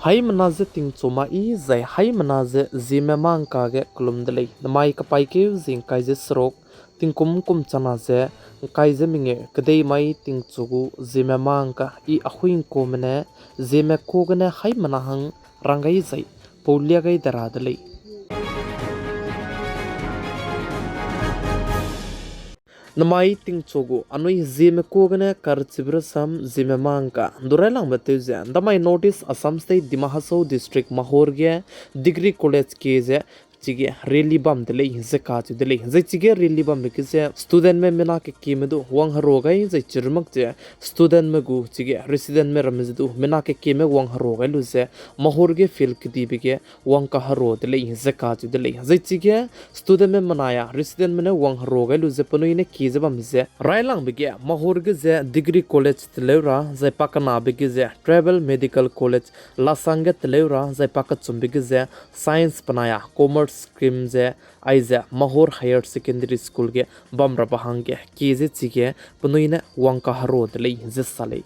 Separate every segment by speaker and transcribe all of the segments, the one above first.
Speaker 1: Hai manaze ting choma I zai hai manaze Zememankanews kulumdalei namai kapai ke zing kaije srok ting kum chana ze kaije minge kadei mai ting chugu Zememanka I ahuin komene Zeme kogane hai manahang rangai zai paulia gai daradalei namai ting chogo anoi Zeme kogane karchibrasam Zememanka durelang bateuze damai notice Assam State Dimahasau District Mahorge Degree College ke chige really bam dele ze ka chu dele ze chige really bam ke se student me mena ke kimedu wang haro gai ze chirmak je student me gu chige resident me ramzu mena ke kime wang haro gai lu ze mahor ge fil ke di bige wang ka haro dele ze ka chu dele ze chige student me manaya resident me wang haro gai lu ze panu ine ki ze bam ze railang bige mahor ge ze degree college tlewra ze pakana bige ze travel medical college lasanga tlewra ze pakat chum bige ze science panaya commerce stream ze aiza mahor higher secondary school ge bamra bahange keze chige punuina wangka harod lei ze salei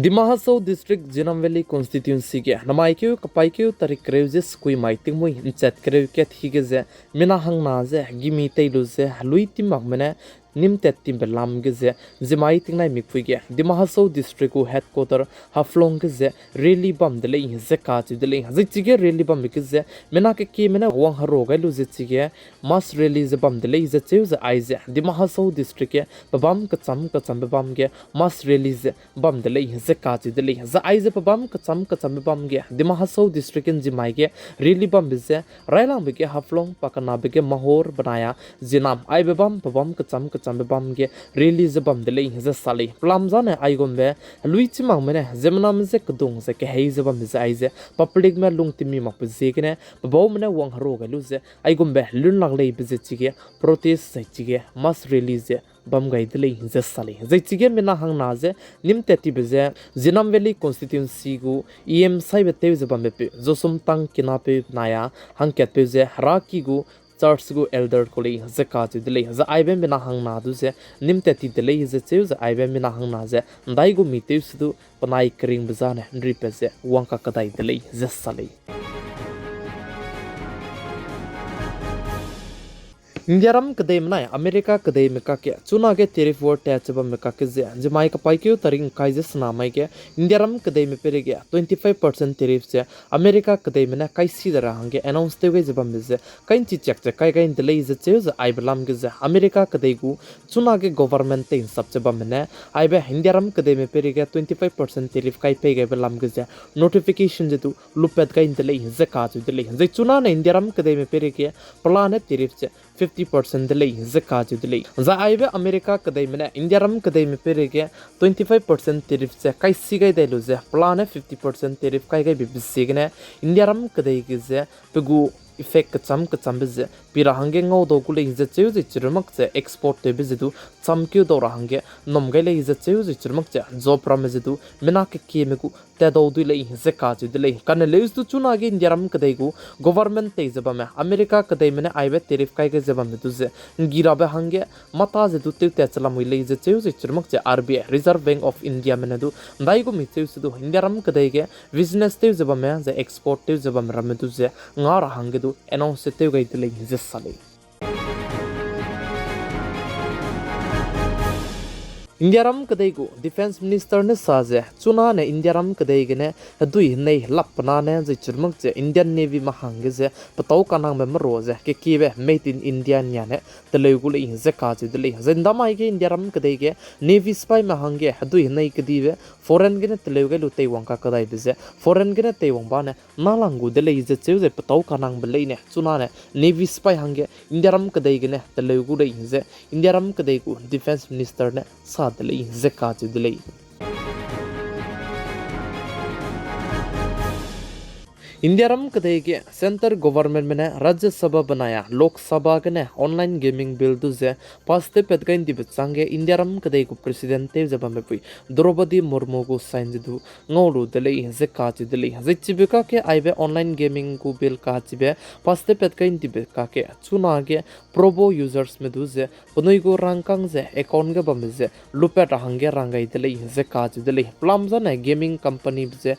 Speaker 1: Dimahasau district Jinam Valley constituency ge namaikeu kapaikeu tarik kreujes kui maiting moi chat kreu ket higeze mina hang na ze gimi teilu ze lui timak mena nim tet tim belam ge ze jemai ting nai mikpui ge Dimahasau district ko headquarter haflong ge ze really bam dele ze ka chu dele ze chige really bam ge ze mena ke ki mena wang haro ga lu ze chige mas release bam dele ze cheu ze ai ze Dimahasau district ke babam ka cham bam ge mas release bam dele ze ka chu dele ze ai ze babam ka cham bam ge Dimahasau district in jimai ge really bam be ze railang be ge haflong pakana be ge mahor banaya jinam ai babam ka cham bam ge release bam dele ze sali plamjane ai gombe lui chimang mene zemnam ze kdung ze ke heize bam ze ai ze public me lung timi mak pe ze gene baw mene wang haro ga lu ze ai gombe lun lag lei be ze chige protest sai chige mas release bam gai dele ze sali ze chige mena hang na ze nim teti be ze Jinam Valley constituency gu em sai be te ze bam be pe josum tang kina pe naya hang ket pe ze haraki gu church gu elder koli ze ka chu dele ze aibe mena hang na du ze nim teti dele ze cheu ze aibe mena hang na ze dai gu mi te su panai kring bazane ndri pe ze wangka kadai dele ze sali Indiaram kadai manai America kadai meka ke chuna ke tariff war tax ba meka ke je jemai ka pai ke taring kai je sna mai ke Indiaram kadai me pere ge 25% tariff je America kadai mena kai si dara hange announce te ge je ba me je kain chi chak kai delay je che je ai blam ge je America kadai gu chuna ke government te sab che ba mena ai ba Indiaram kadai me pere ge 25% tariff kai pe ge blam ge je notification je tu lupet kai delay je ka ju delay je chuna ne Indiaram kadai me pere ge plan tariff je 50% delay ze ka ju delay za aibe America kadai mena Indiaram kadai me pere ge 25% tariff ze kai sigai dailu ze plan 50% tariff kai gai bi signe Indiaram kadai ge ze pegu effect ka cham be pira hange ngau do kule ze cheu ze chirmak che export te be du cham kyu do ra hange nom gai le ze cheu ze chirmak che job ram ze du mena ke ki me ku te do du le ze ka ju de le kan le us tu chuna ge Indiaram kadai gu government te ze ba me America kadai mena aibe tariff kai ge ze ba me du ze gira be hange mata ze du te chala moi le ze cheu ze chirmak che RBI Reserve Bank of India mena du dai gu mi cheu su du Indiaram kadai ge business te ze ba me ze export te ze ba me ram du ze ngar hange announce te gai dele ze sale Indiaram kadai gu defense minister ne saje chuna ne Indiaram kadai gene dui nei lapna ne je chirmak je Indian Navy ma hange je patau kanang me maro je ke kibe made in India nya ne telegu le je ka je dele zenda mai ge Indiaram kadai ge Navy spy ma hange dui nei kadibe foreign gene telegu lu tei wangka kadai be je foreign gene tei wang ba ne nalangu dele je cheu je patau kanang be le ne chuna ne Navy spy hange Indiaram kadai gene telegu le je Indiaram kadai gu defense minister ne delay ze ka chu delay India रम कदे के centre government में राज्य सभा बनाया लोक सभा के ने ऑनलाइन गेमिंग बिल दुजे पास्ते पेदकाइन दिब चांगे इंडिया रम कदे को प्रेसिडेंट ते जब में पुई द्रौपदी मुर्मू को साइन दु ngolu dele je ka chi dele je chibeka के आइबे ऑनलाइन गेमिंग को बिल का चिबे पास्ते पेदकाइन दिब का के चुना के प्रोबो यूजर्स में दुजे पनुई को रंगकांग जे अकाउंट के बमजे लुपेट हंगे रंगाई दले जे का chi dele प्लम जने गेमिंग कंपनी जे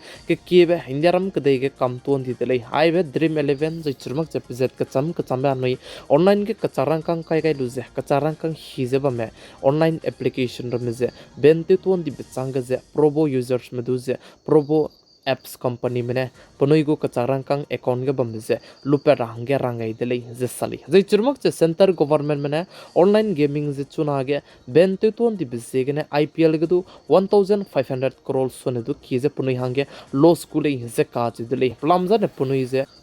Speaker 1: के बे इंडिया रम कदे के कम तो दिले आइबे ड्रीम 11 जे चुरमक जे पिजेट कचम नई ऑनलाइन के कचारंग कांग काय लुजे कचारंग कांग हिजे बमे ऑनलाइन एप्लीकेशन रमजे बेनते तो दि बेचांग जे प्रोबो यूजर्स में दुजे प्रोबो एप्स कंपनी में पनोई को कचारंग कांग अकाउंट के बमजे लुपे रंगे रंगाई दिले जे साली जे चुरमक जे सेंटर गवर्नमेंट में ऑनलाइन गेमिंग जे चुना गे बेनते तो दि बेजे के आईपीएल के दु 1500 करोड़ सोने दु की जे पनोई हांगे लो स्कूल जे का दिले प्लमजा ने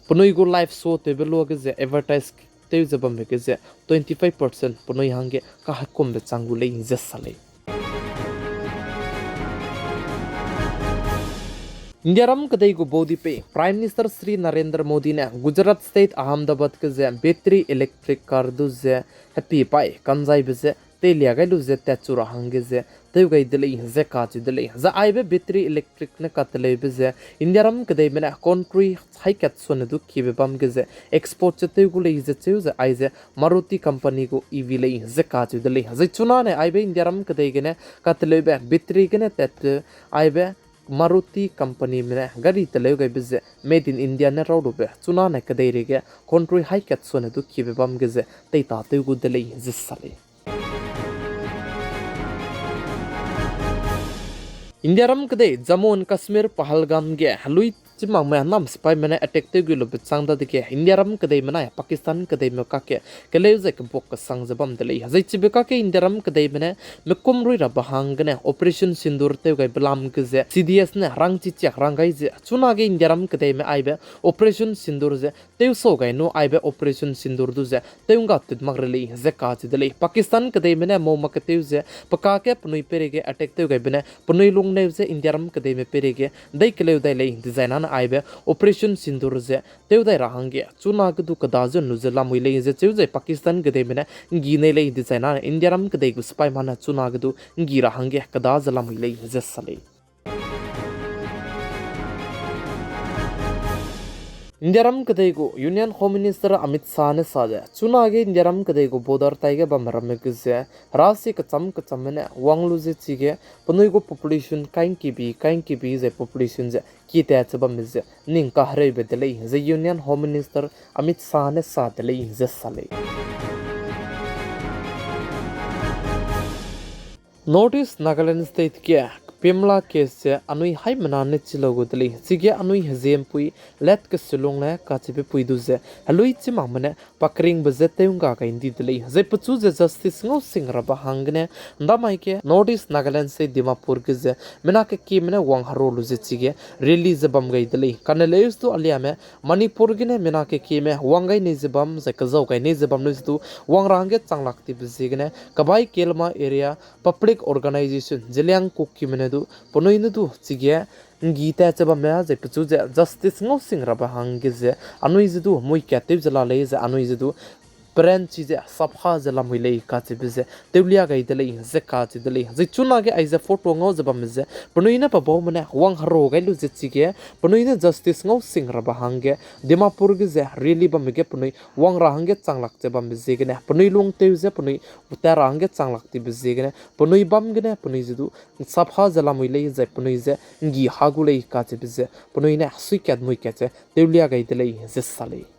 Speaker 1: पनोई को लाइव शो टेबल लो के जे एडवर्टाइज ते जे बम के जे 25% पनोई हांगे का हकुम बे चांगुले जे साली इंडिया रम कदई को बोदी पे प्राइम मिनिस्टर श्री नरेंद्र मोदी ने गुजरात स्टेट अहमदाबाद के जे बैटरी इलेक्ट्रिक कार दु जे हैप्पी पाई कंजाई बजे तेलिया गई लु जे तेचुरा हंगे जे तेउ गई दिले जे काची दिले जा आइबे बैटरी इलेक्ट्रिक ने कतले बजे इंडिया रम कदई में कंट्री हाई कैट सोने दु की बम के जे एक्सपोर्ट चे तेउ गुले जे चेउ जे आइजे मारुति कंपनी को ईवी ले जे काची दिले जे चुना ने आइबे इंडिया रम कदई के ने कतले बे बैटरी के ने तेत आइबे मारुति कंपनी में गाड़ी तले गई बिजे मेड इन इंडिया ने राउडुबे चुना ने कदेरे के कंट्री हाई कैट सोने दु की बम के जे तेता तेउ गु दिले जे साले इंडिया रम कदे जम्मू एंड कश्मीर पहलगाम गे हलुई चिमांग में नाम स्पाई में अटैक ते गुलो बिचांग दा दिके इंडिया रम कदे मना पाकिस्तान कदे में काके कले जे के बोक संग जबम दले हजै चिबे काके इंडिया रम कदे में मे कुमरुई रा बहांग ने ऑपरेशन सिंदूर ते गई बलाम के जे सीडीएस ने रंग चिचक रंगाई जे चुना गे इंडिया रम कदे में आइबे ऑपरेशन सिंदूर जे ते सो गई नो आइबे ऑपरेशन सिंदूर दु जे ते उंगा तित मगरली जे काच दले पाकिस्तान कदे में मो मकते जे पकाके पनुई पेरेगे अटैक ते गई बने पनुई लुंग ने जे इंडिया रम कदे में पेरेगे दई कले दई ले डिजाइन आइबे ऑपरेशन सिंदूर जे तेउदai राहंगे चुना गदु कदाज नुजला मुइले जे चेउजे पाकिस्तान गदे में गिने ले डिजाइन इंडिया रम कदे गु स्पाई माना चुना गदु गी राहंगे कदाज ला मुइले जे सले इंडिया रम कदे को union home minister Amit Shah ने साजे चुना गे इंडिया रम कदे को बोदर ताइगे बमरम में गुजे राशि कचम में वांगलु जे चिगे पनुई को पॉपुलेशन काइन की बी जे पॉपुलेशन जे की त्याच बमजे निंग का हरे बेदले जे union home minister Amit Shah ने सादले जे साले नॉर्थ नागालैंड स्टेट के पेमला केस से अनुई हाई मनाने चिलोगो दली सिगे अनुई हजेम पुई लेट के सिलोंग ने काचिबे पुई दुजे हलुई चिमा मने पकरिंग बजे तेउंगा का इंदी दली जे पचु जे justice ngau singra ba hangne ndamai के नॉर्थ ईस्ट नागालैंड से दिमापुर के जे मेना के की मने वांग हरो लु जे चिगे रिलीज जे बम गई दली कनेलेस तो अलिया में मणिपुर के ने मेना के की में वांगाई ने जे बम जे कजौ गाई ने जे बम नुज तु वांग रांगे चांगलाक्ति बजे गने कबाई केलमा area public organisation Zeliang Kuki मने पनोइन दु चिगे गीता चबा मे जे पचु जे justice ngau singra ba hang जे अनुई जे दु मुई क्याटिव जला ले जे अनुई जे दु प्रेन चीजे सफा जला मुइले काचे बिजे तेवलिया गई दले जे काचे दले जे चुना के आइजे फोटो ngau जबा मजे पनोइन पबो मने वांग हरो गइलु जे चिगे पनोइन justice ngau singra ba hange Dimapur के जे रिली बम के पनोइ वांग राहंगे चांगलाक जे बम बिजे गने पनोइ लुंग तेव जे पनोइ उता राहंगे चांगलाक ति बिजे गने पनोइ बम गने पनोइ जदु सफा जला मुइले जे पनोइ जे गी हागुले काचे बिजे पनोइ ने सुइक्याद मुइक्याचे तेवलिया गई दले जे साले